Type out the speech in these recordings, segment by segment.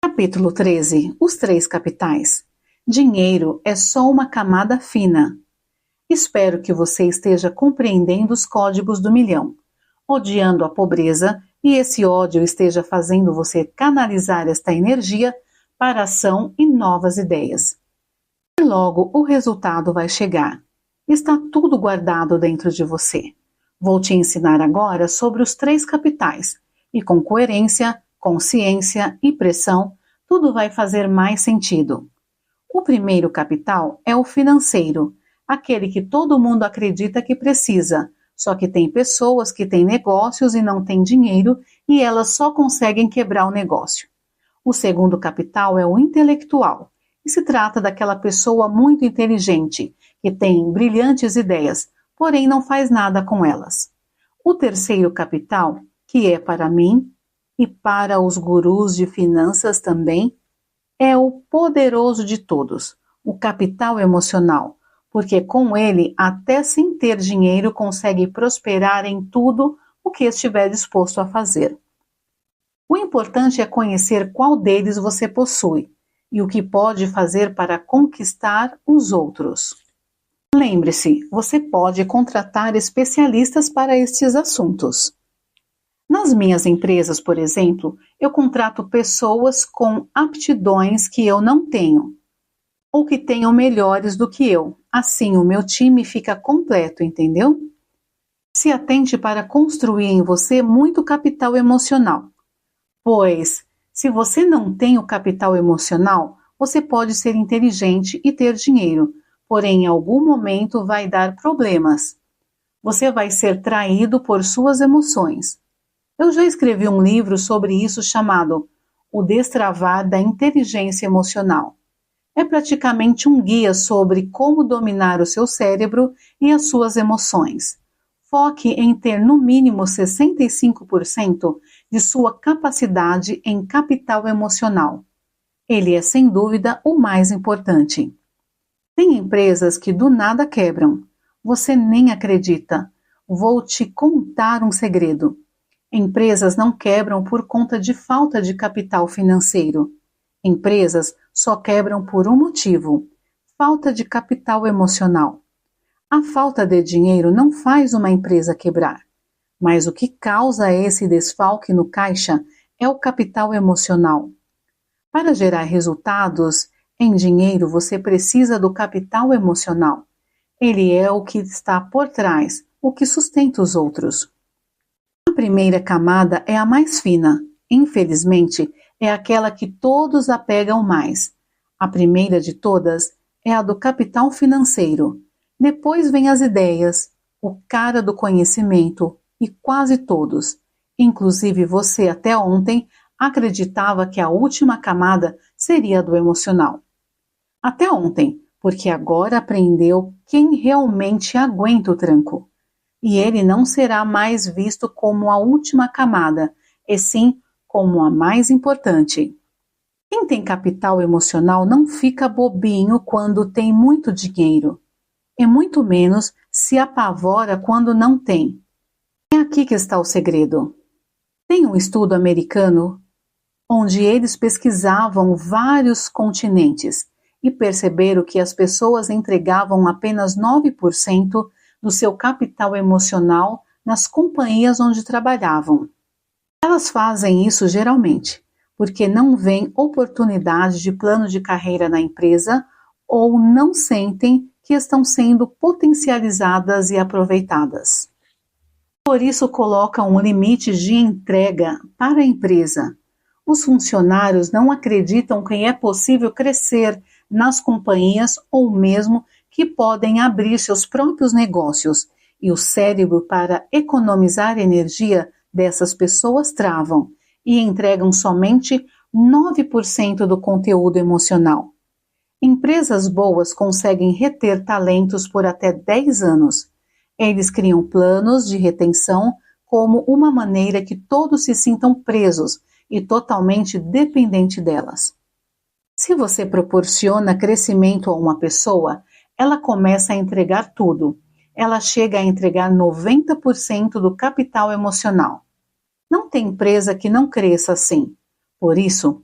Capítulo 13. Os três capitais. Dinheiro é só uma camada fina. Espero que você esteja compreendendo os códigos do milhão, odiando a pobreza, e esse ódio esteja fazendo você canalizar esta energia para ação e novas ideias. E logo o resultado vai chegar. Está tudo guardado dentro de você. Vou te ensinar agora sobre os três capitais, e com coerência, consciência e pressão, tudo vai fazer mais sentido. O primeiro capital é o financeiro, aquele que todo mundo acredita que precisa, só que tem pessoas que têm negócios e não têm dinheiro e elas só conseguem quebrar o negócio. O segundo capital é o intelectual, e se trata daquela pessoa muito inteligente, que tem brilhantes ideias, porém não faz nada com elas. O terceiro capital, que é para mim e para os gurus de finanças também, é o poderoso de todos, o capital emocional, porque com ele, até sem ter dinheiro, consegue prosperar em tudo o que estiver disposto a fazer. O importante é conhecer qual deles você possui e o que pode fazer para conquistar os outros. Lembre-se, você pode contratar especialistas para estes assuntos. Nas minhas empresas, por exemplo, eu contrato pessoas com aptidões que eu não tenho, ou que tenham melhores do que eu. Assim, o meu time fica completo, entendeu? Se atente para construir em você muito capital emocional, pois, se você não tem o capital emocional, você pode ser inteligente e ter dinheiro, porém, em algum momento vai dar problemas. Você vai ser traído por suas emoções. Eu já escrevi um livro sobre isso chamado O Destravar da Inteligência Emocional. É praticamente um guia sobre como dominar o seu cérebro e as suas emoções. Foque em ter no mínimo 65% de sua capacidade em capital emocional. Ele é sem dúvida o mais importante. Tem empresas que do nada quebram. Você nem acredita. Vou te contar um segredo. Empresas não quebram por conta de falta de capital financeiro. Empresas só quebram por um motivo: falta de capital emocional. A falta de dinheiro não faz uma empresa quebrar, mas o que causa esse desfalque no caixa é o capital emocional. Para gerar resultados em dinheiro, você precisa do capital emocional. Ele é o que está por trás, o que sustenta os outros. A primeira camada é a mais fina. Infelizmente, é aquela que todos apegam mais. A primeira de todas é a do capital financeiro. Depois vem as ideias, o cara do conhecimento e quase todos, inclusive você até ontem, acreditava que a última camada seria a do emocional. Até ontem, porque agora aprendeu quem realmente aguenta o tranco. E ele não será mais visto como a última camada, e sim como a mais importante. Quem tem capital emocional não fica bobinho quando tem muito dinheiro, e muito menos se apavora quando não tem. É aqui que está o segredo. Tem um estudo americano onde eles pesquisavam vários continentes e perceberam que as pessoas entregavam apenas 9% do seu capital emocional nas companhias onde trabalhavam. Elas fazem isso geralmente porque não veem oportunidade de plano de carreira na empresa ou não sentem que estão sendo potencializadas e aproveitadas. Por isso colocam um limite de entrega para a empresa. Os funcionários não acreditam que é possível crescer nas companhias ou mesmo que podem abrir seus próprios negócios, e o cérebro, para economizar energia dessas pessoas, travam e entregam somente 9% do conteúdo emocional. Empresas boas conseguem reter talentos por até 10 anos. Eles criam planos de retenção como uma maneira que todos se sintam presos e totalmente dependentes delas. Se você proporciona crescimento a uma pessoa, ela começa a entregar tudo. Ela chega a entregar 90% do capital emocional. Não tem empresa que não cresça assim. Por isso,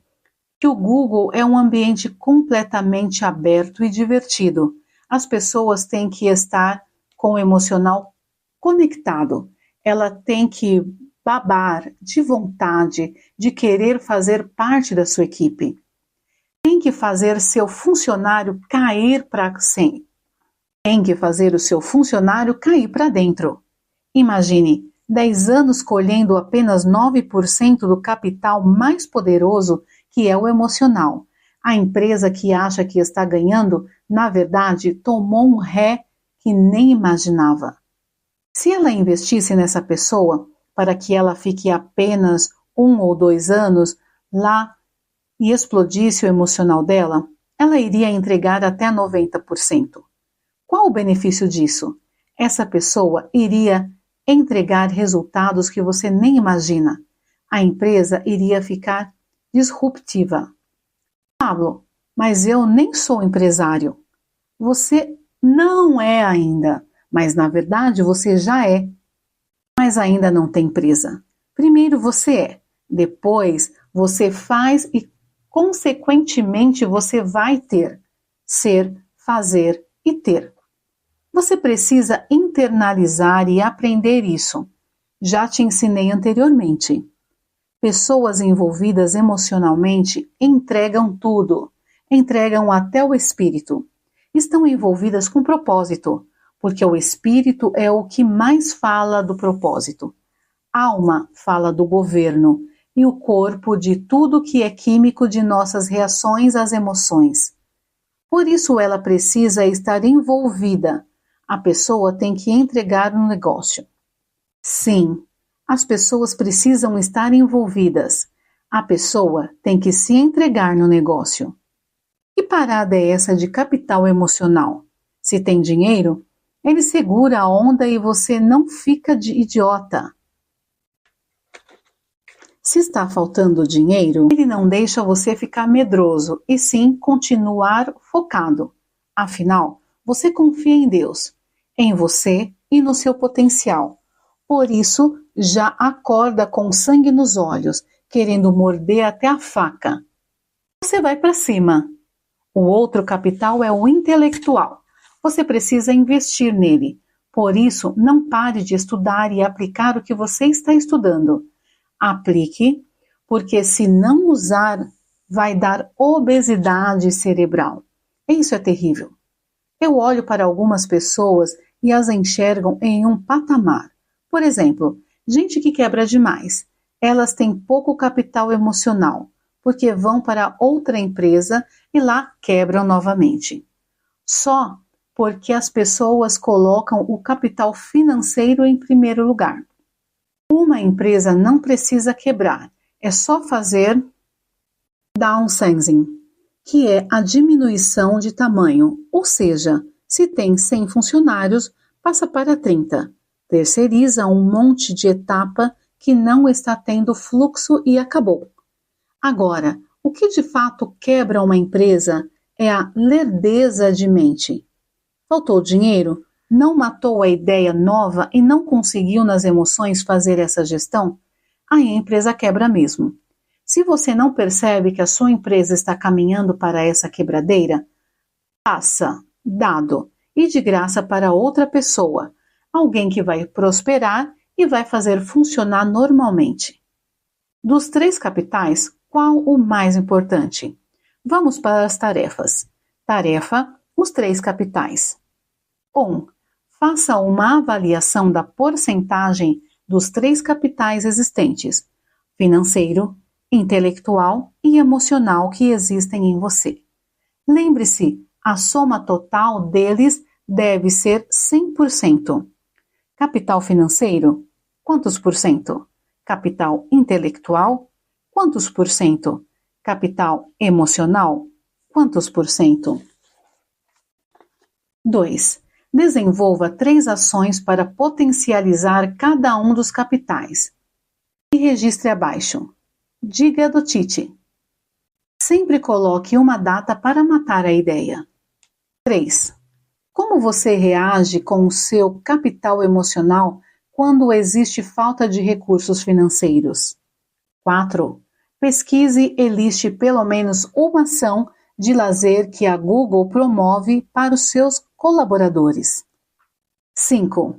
que o Google é um ambiente completamente aberto e divertido. As pessoas têm que estar com o emocional conectado. Ela tem que babar de vontade de querer fazer parte da sua equipe. Tem que fazer seu funcionário cair para sim. Tem que fazer o seu funcionário cair para dentro. Imagine 10 anos colhendo apenas 9% do capital mais poderoso, que é o emocional. A empresa que acha que está ganhando, na verdade, tomou um ré que nem imaginava. Se ela investisse nessa pessoa para que ela fique apenas 1 ou 2 anos lá e explodisse o emocional dela, ela iria entregar até 90%. Qual o benefício disso? Essa pessoa iria entregar resultados que você nem imagina. A empresa iria ficar disruptiva. Pablo, mas eu nem sou empresário. Você não é ainda, mas na verdade você já é. Mas ainda não tem empresa. Primeiro você é, depois você faz e consequentemente você vai ter. Ser, fazer e ter. Você precisa internalizar e aprender isso. Já te ensinei anteriormente. Pessoas envolvidas emocionalmente entregam tudo, entregam até o espírito. Estão envolvidas com propósito, porque o espírito é o que mais fala do propósito. Alma fala do governo e o corpo de tudo que é químico de nossas reações às emoções. Por isso ela precisa estar envolvida. A pessoa tem que entregar no negócio. Sim, as pessoas precisam estar envolvidas. A pessoa tem que se entregar no negócio. Que parada é essa de capital emocional? Se tem dinheiro, ele segura a onda e você não fica de idiota. Se está faltando dinheiro, ele não deixa você ficar medroso, e sim continuar focado. Afinal, você confia em Deus, em você e no seu potencial. Por isso, já acorda com sangue nos olhos, querendo morder até a faca. Você vai para cima. O outro capital é o intelectual. Você precisa investir nele. Por isso, não pare de estudar e aplicar o que você está estudando. Aplique, porque se não usar, vai dar obesidade cerebral. Isso é terrível. Eu olho para algumas pessoas e as enxergam em um patamar. Por exemplo, gente que quebra demais. Elas têm pouco capital emocional, porque vão para outra empresa e lá quebram novamente. Só porque as pessoas colocam o capital financeiro em primeiro lugar. Uma empresa não precisa quebrar, é só fazer downsizing, que é a diminuição de tamanho, ou seja, se tem 100 funcionários, passa para 30. Terceiriza um monte de etapa que não está tendo fluxo e acabou. Agora, o que de fato quebra uma empresa é a lerdeza de mente. Faltou dinheiro? Não matou a ideia nova e não conseguiu nas emoções fazer essa gestão? Aí a empresa quebra mesmo. Se você não percebe que a sua empresa está caminhando para essa quebradeira, passa, dado, e de graça para outra pessoa, alguém que vai prosperar e vai fazer funcionar normalmente. Dos 3 capitais, qual o mais importante? Vamos para as tarefas. Tarefa, os 3 capitais. 1. Faça uma avaliação da porcentagem dos 3 capitais existentes: financeiro, intelectual e emocional que existem em você. Lembre-se, a soma total deles deve ser 100%. Capital financeiro, quantos por cento? Capital intelectual, quantos por cento? Capital emocional, quantos por cento? 2. Desenvolva 3 ações para potencializar cada um dos capitais. E registre abaixo. Diga do Tite. Sempre coloque uma data para matar a ideia. 3. Como você reage com o seu capital emocional quando existe falta de recursos financeiros? 4. Pesquise e liste pelo menos uma ação de lazer que a Google promove para os seus colaboradores. 5.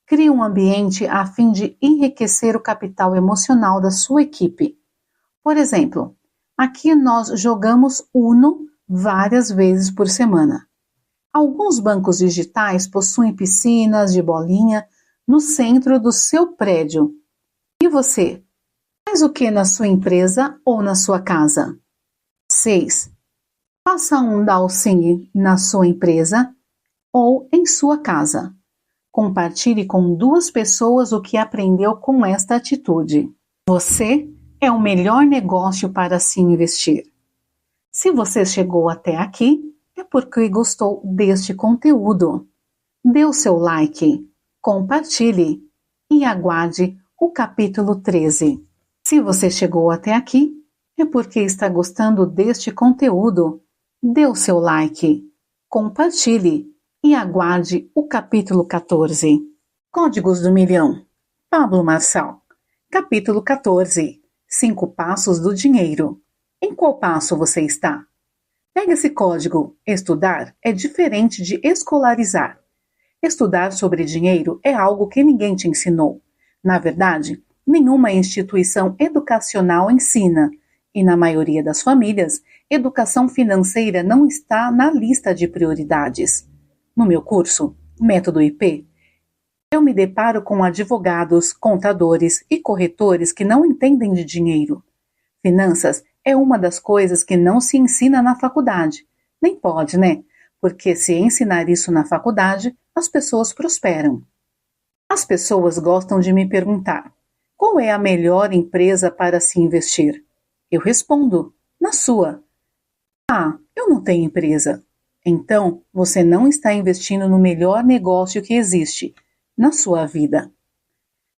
Crie um ambiente a fim de enriquecer o capital emocional da sua equipe. Por exemplo, aqui nós jogamos Uno várias vezes por semana. Alguns bancos digitais possuem piscinas de bolinha no centro do seu prédio. E você? Faz o que na sua empresa ou na sua casa? 6. Faça um dowsing na sua empresa ou em sua casa. Compartilhe com 2 pessoas o que aprendeu com esta atitude. Você é o melhor negócio para se investir. Se você chegou até aqui, é porque gostou deste conteúdo. Dê o seu like, compartilhe e aguarde o capítulo 13. Se você chegou até aqui, é porque está gostando deste conteúdo. Dê o seu like, compartilhe e aguarde o capítulo 14. Códigos do Milhão. Pablo Marçal. Capítulo 14. 5 passos do dinheiro. Em qual passo você está? Pega esse código. Estudar é diferente de escolarizar. Estudar sobre dinheiro é algo que ninguém te ensinou. Na verdade, nenhuma instituição educacional ensina, e na maioria das famílias, educação financeira não está na lista de prioridades. No meu curso, Método IP, eu me deparo com advogados, contadores e corretores que não entendem de dinheiro. Finanças é uma das coisas que não se ensina na faculdade. Nem pode, né? Porque se ensinar isso na faculdade, as pessoas prosperam. As pessoas gostam de me perguntar: qual é a melhor empresa para se investir? Eu respondo: na sua. Ah, eu não tenho empresa. Então, você não está investindo no melhor negócio que existe, na sua vida.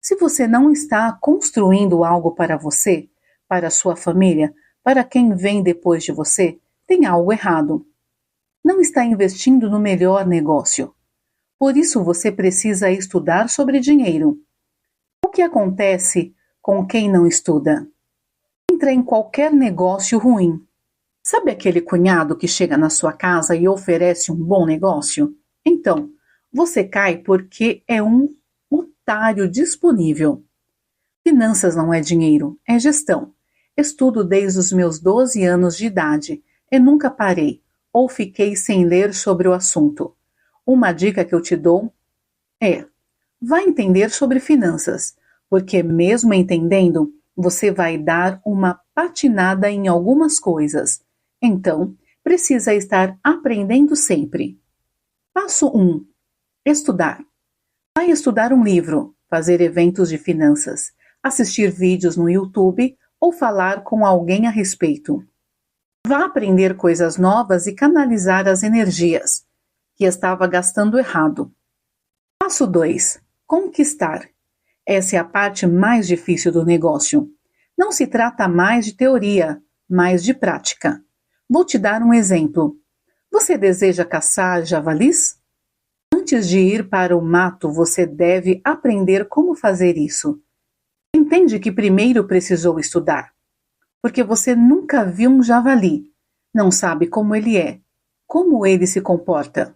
Se você não está construindo algo para você, para a sua família, para quem vem depois de você, tem algo errado. Não está investindo no melhor negócio. Por isso você precisa estudar sobre dinheiro. O que acontece com quem não estuda? Entra em qualquer negócio ruim. Sabe aquele cunhado que chega na sua casa e oferece um bom negócio? Então, você cai porque é um otário disponível. Finanças não é dinheiro, é gestão. Estudo desde os meus 12 anos de idade e nunca parei ou fiquei sem ler sobre o assunto. Uma dica que eu te dou é: vá entender sobre finanças, porque mesmo entendendo, você vai dar uma patinada em algumas coisas. Então, precisa estar aprendendo sempre. Passo 1. Estudar. Vai estudar um livro, fazer eventos de finanças, assistir vídeos no YouTube ou falar com alguém a respeito. Vá aprender coisas novas e canalizar as energias que estava gastando errado. Passo 2. Conquistar. Essa é a parte mais difícil do negócio. Não se trata mais de teoria, mas de prática. Vou te dar um exemplo. Você deseja caçar javalis? Antes de ir para o mato, você deve aprender como fazer isso. Entende que primeiro precisou estudar, porque você nunca viu um javali, não sabe como ele é, como ele se comporta.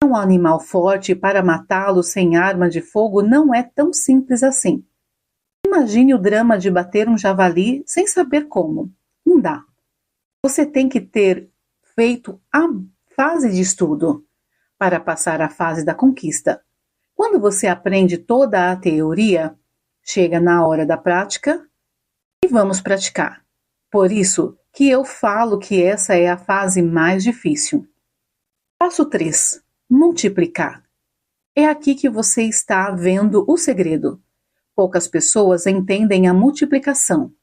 É um animal forte e para matá-lo sem arma de fogo não é tão simples assim. Imagine o drama de bater um javali sem saber como. Não dá. Você tem que ter feito a fase de estudo para passar a fase da conquista. Quando você aprende toda a teoria, chega na hora da prática e vamos praticar. Por isso que eu falo que essa é a fase mais difícil. Passo 3. Multiplicar. É aqui que você está vendo o segredo. Poucas pessoas entendem a multiplicação.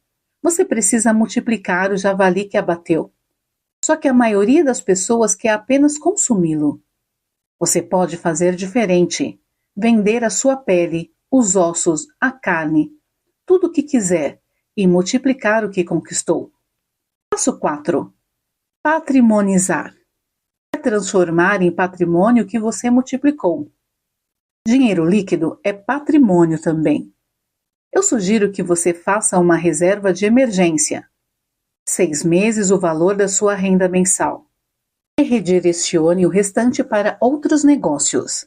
Você precisa multiplicar o javali que abateu. Só que a maioria das pessoas quer apenas consumi-lo. Você pode fazer diferente. Vender a sua pele, os ossos, a carne, tudo o que quiser e multiplicar o que conquistou. Passo 4. Patrimonizar. É transformar em patrimônio o que você multiplicou. Dinheiro líquido é patrimônio também. Eu sugiro que você faça uma reserva de emergência. 6 meses o valor da sua renda mensal. E redirecione o restante para outros negócios.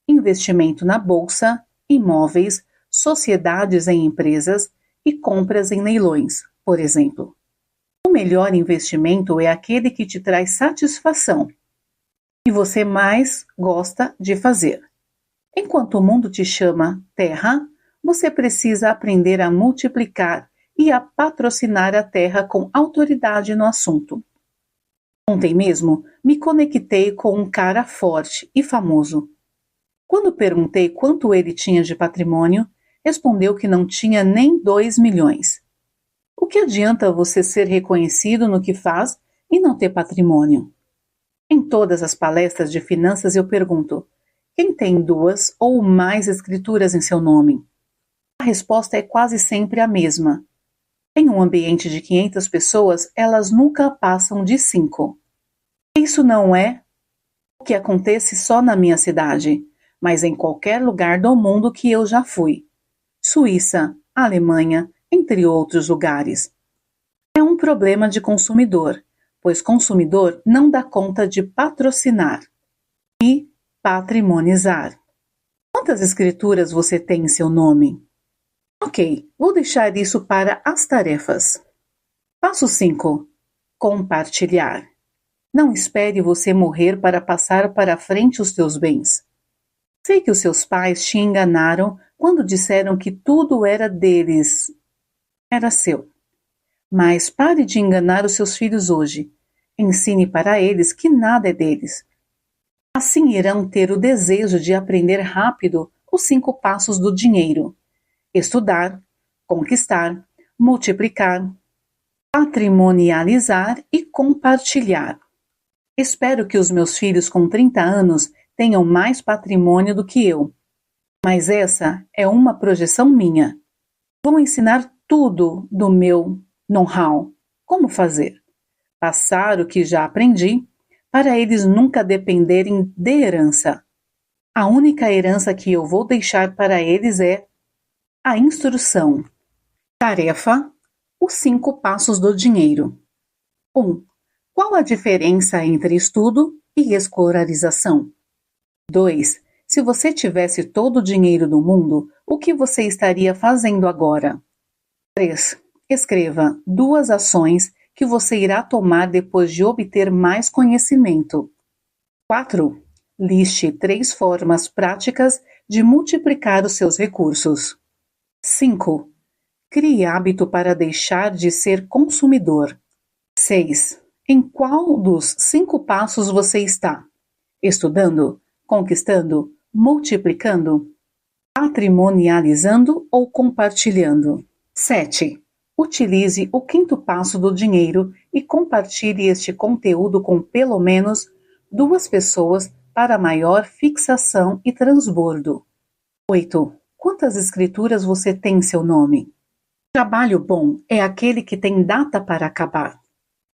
Investimento na bolsa, imóveis, sociedades em empresas e compras em leilões, por exemplo. O melhor investimento é aquele que te traz satisfação e você mais gosta de fazer. Enquanto o mundo te chama terra, você precisa aprender a multiplicar e a patrocinar a terra com autoridade no assunto. Ontem mesmo, me conectei com um cara forte e famoso. Quando perguntei quanto ele tinha de patrimônio, respondeu que não tinha nem 2 milhões. O que adianta você ser reconhecido no que faz e não ter patrimônio? Em todas as palestras de finanças eu pergunto: quem tem 2 ou mais escrituras em seu nome? A resposta é quase sempre a mesma. Em um ambiente de 500 pessoas, elas nunca passam de 5. Isso não é o que acontece só na minha cidade, mas em qualquer lugar do mundo que eu já fui. Suíça, Alemanha, entre outros lugares. É um problema de consumidor, pois consumidor não dá conta de patrocinar e patrimonizar. Quantas escrituras você tem em seu nome? Ok, vou deixar isso para as tarefas. Passo 5. Compartilhar. Não espere você morrer para passar para frente os teus bens. Sei que os seus pais te enganaram quando disseram que tudo era deles. Era seu. Mas pare de enganar os seus filhos hoje. Ensine para eles que nada é deles. Assim irão ter o desejo de aprender rápido os 5 passos do dinheiro. Estudar, conquistar, multiplicar, patrimonializar e compartilhar. Espero que os meus filhos com 30 anos tenham mais patrimônio do que eu. Mas essa é uma projeção minha. Vou ensinar tudo do meu know-how, como fazer. Passar o que já aprendi, para eles nunca dependerem de herança. A única herança que eu vou deixar para eles é a instrução. Tarefa: os 5 passos do dinheiro. 1. Qual a diferença entre estudo e escolarização? 2. Se você tivesse todo o dinheiro do mundo, o que você estaria fazendo agora? 3. Escreva 2 ações que você irá tomar depois de obter mais conhecimento. 4. Liste 3 formas práticas de multiplicar os seus recursos. 5. Crie hábito para deixar de ser consumidor. 6. Em qual dos 5 passos você está? Estudando, conquistando, multiplicando, patrimonializando ou compartilhando? 7. Utilize o 5º passo do dinheiro e compartilhe este conteúdo com pelo menos 2 pessoas para maior fixação e transbordo. 8. Quantas escrituras você tem em seu nome? Trabalho bom é aquele que tem data para acabar.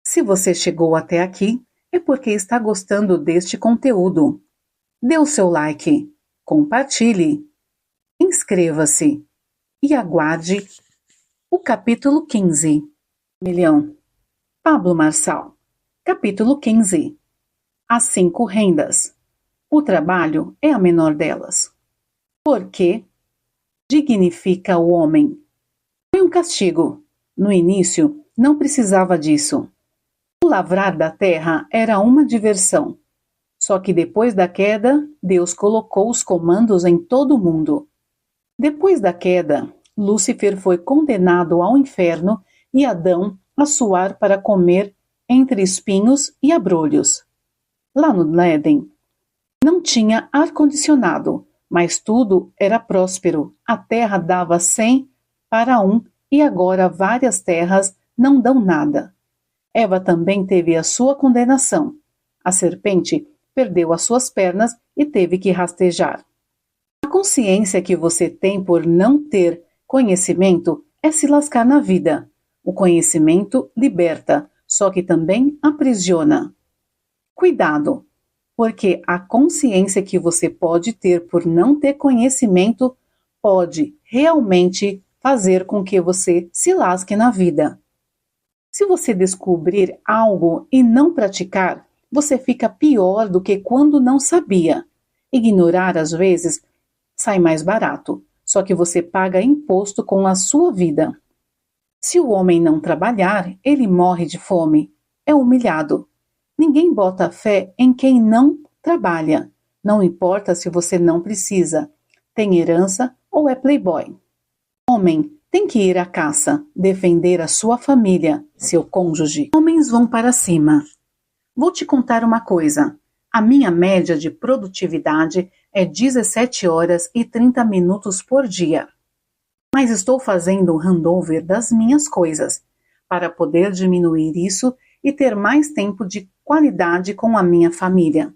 Se você chegou até aqui, é porque está gostando deste conteúdo. Dê o seu like, compartilhe, inscreva-se e aguarde o capítulo 15. Milhão. Pablo Marçal. Capítulo 15. As 5 rendas. O trabalho é a menor delas. Por quê? Dignifica o homem. Foi um castigo. No início, não precisava disso. O lavrar da terra era uma diversão. Só que depois da queda, Deus colocou os comandos em todo o mundo. Depois da queda, Lúcifer foi condenado ao inferno e Adão a suar para comer entre espinhos e abrolhos. Lá no Éden, não tinha ar-condicionado, mas tudo era próspero. A terra dava 100 para 1 e agora várias terras não dão nada. Eva também teve a sua condenação. A serpente perdeu as suas pernas e teve que rastejar. A consciência que você tem por não ter conhecimento é se lascar na vida. O conhecimento liberta, só que também aprisiona. Cuidado, porque a consciência que você pode ter por não ter conhecimento pode realmente fazer com que você se lasque na vida. Se você descobrir algo e não praticar, você fica pior do que quando não sabia. Ignorar, às vezes, sai mais barato, só que você paga imposto com a sua vida. Se o homem não trabalhar, ele morre de fome. É humilhado. Ninguém bota fé em quem não trabalha. Não importa se você não precisa, tem herança ou é playboy. Homem tem que ir à caça, defender a sua família, seu cônjuge. Homens vão para cima. Vou te contar uma coisa. A minha média de produtividade é 17 horas e 30 minutos por dia. Mas estou fazendo um handover das minhas coisas, para poder diminuir isso e ter mais tempo de qualidade com a minha família.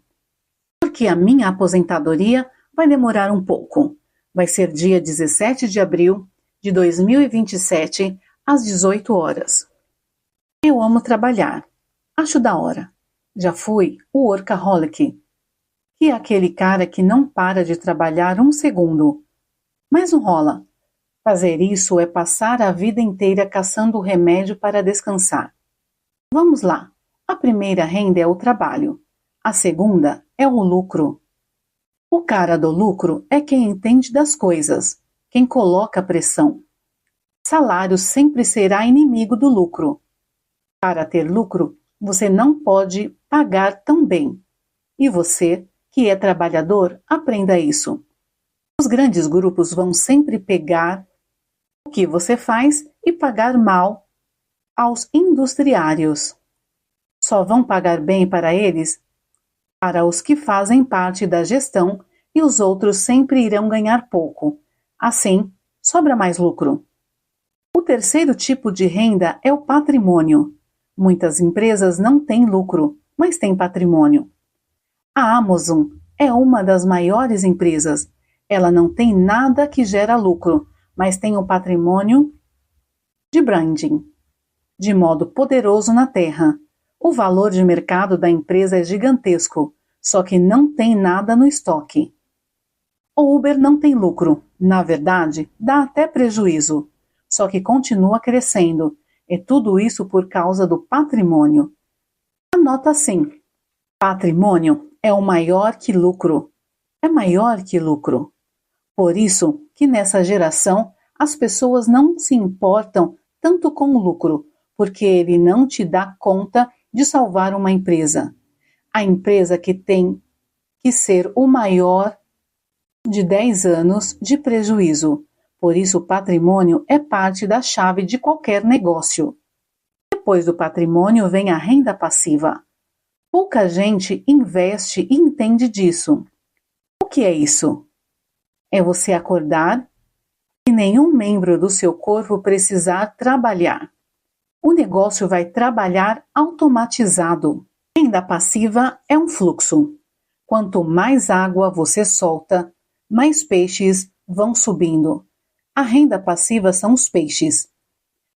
Porque a minha aposentadoria vai demorar um pouco. Vai ser dia 17 de abril de 2027, às 18 horas. Eu amo trabalhar. Acho da hora. Já fui o workaholic, que é aquele cara que não para de trabalhar um segundo. Mas não rola. Fazer isso é passar a vida inteira caçando remédio para descansar. Vamos lá. A primeira renda é o trabalho. A segunda é o lucro. O cara do lucro é quem entende das coisas, quem coloca pressão. Salário sempre será inimigo do lucro. Para ter lucro, você não pode pagar tão bem. E você, que é trabalhador, aprenda isso. Os grandes grupos vão sempre pegar o que você faz e pagar mal aos industriários. Só vão pagar bem para eles, para os que fazem parte da gestão, e os outros sempre irão ganhar pouco. Assim, sobra mais lucro. O terceiro tipo de renda é o patrimônio. Muitas empresas não têm lucro, mas têm patrimônio. A Amazon é uma das maiores empresas. Ela não tem nada que gera lucro, mas tem um patrimônio de branding, de modo poderoso na Terra. O valor de mercado da empresa é gigantesco, só que não tem nada no estoque. O Uber não tem lucro, na verdade, dá até prejuízo, só que continua crescendo, e tudo isso por causa do patrimônio. Anota assim: patrimônio é o maior que lucro. É maior que lucro. Por isso que nessa geração as pessoas não se importam tanto com o lucro, porque ele não te dá conta de salvar uma empresa. A empresa que tem que ser o maior de 10 anos de prejuízo. Por isso o patrimônio é parte da chave de qualquer negócio. Depois do patrimônio vem a renda passiva. Pouca gente investe e entende disso. O que é isso? É você acordar e nenhum membro do seu corpo precisar trabalhar. O negócio vai trabalhar automatizado. Renda passiva é um fluxo. Quanto mais água você solta, mais peixes vão subindo. A renda passiva são os peixes.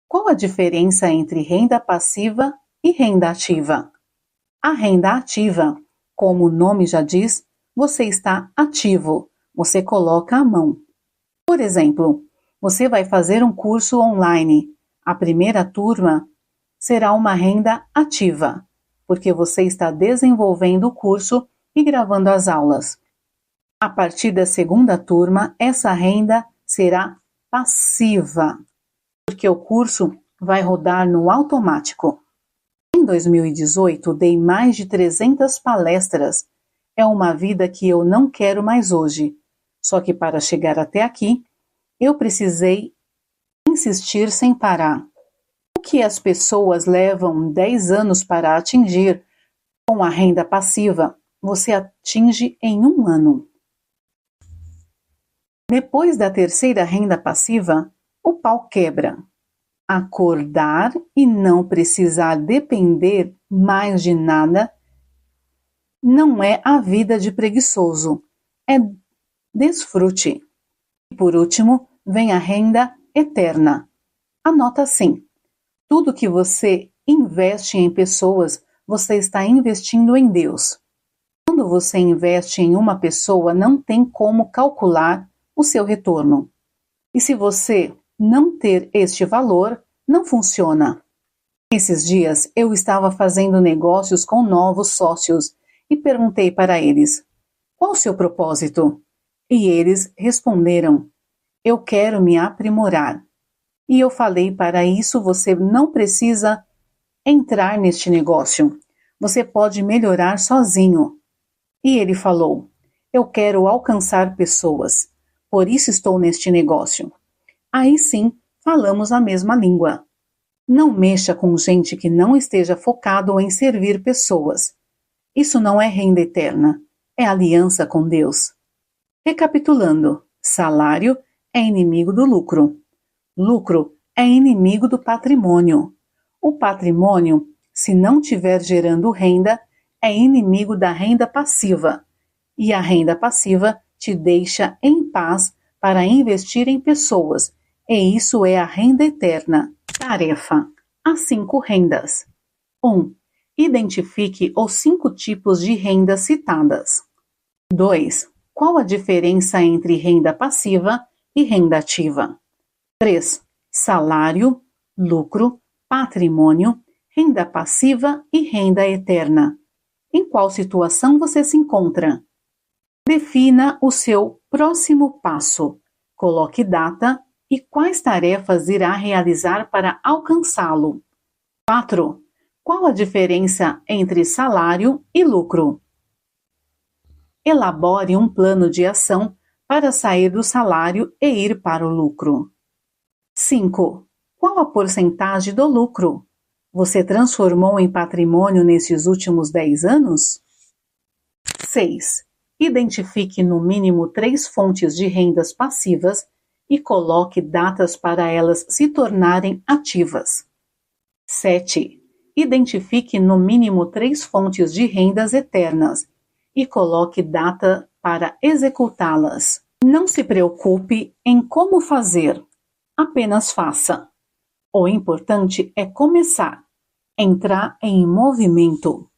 Qual a diferença entre renda passiva e renda ativa? A renda ativa, como o nome já diz, você está ativo, você coloca a mão. Por exemplo, você vai fazer um curso online. A primeira turma será uma renda ativa, porque você está desenvolvendo o curso e gravando as aulas. A partir da segunda turma, essa renda será passiva, porque o curso vai rodar no automático. Em 2018, dei mais de 300 palestras. É uma vida que eu não quero mais hoje. Só que para chegar até aqui, eu precisei insistir sem parar. O que as pessoas levam 10 anos para atingir, com a renda passiva, você atinge em 1 ano. Depois da terceira renda passiva, o pau quebra. Acordar e não precisar depender mais de nada não é a vida de preguiçoso, é desfrute. E por último, vem a renda eterna. Anota assim: tudo que você investe em pessoas, você está investindo em Deus. Quando você investe em uma pessoa, não tem como calcular o seu retorno. E se você não ter este valor, não funciona. Esses dias eu estava fazendo negócios com novos sócios e perguntei para eles: qual o seu propósito? E eles responderam: eu quero me aprimorar. E eu falei: para isso você não precisa entrar neste negócio. Você pode melhorar sozinho. E ele falou: eu quero alcançar pessoas. Por isso estou neste negócio. Aí sim, falamos a mesma língua. Não mexa com gente que não esteja focado em servir pessoas. Isso não é renda eterna, é aliança com Deus. Recapitulando, salário é inimigo do lucro. Lucro é inimigo do patrimônio. O patrimônio, se não estiver gerando renda, é inimigo da renda passiva. E a renda passiva te deixa em paz para investir em pessoas. E isso é a renda eterna. Tarefa: as 5 rendas. 1. Identifique os 5 tipos de rendas citadas. 2. Qual a diferença entre renda passiva e renda ativa? 3. Salário, lucro, patrimônio, renda passiva e renda eterna. Em qual situação você se encontra? Defina o seu próximo passo. Coloque data e quais tarefas irá realizar para alcançá-lo. 4. Qual a diferença entre salário e lucro? Elabore um plano de ação para sair do salário e ir para o lucro. 5. Qual a porcentagem do lucro? Você transformou em patrimônio nesses últimos 10 anos? 6. Identifique no mínimo 3 fontes de rendas passivas e coloque datas para elas se tornarem ativas. 7. Identifique no mínimo 3 fontes de rendas eternas e coloque data para executá-las. Não se preocupe em como fazer, apenas faça. O importante é começar, entrar em movimento.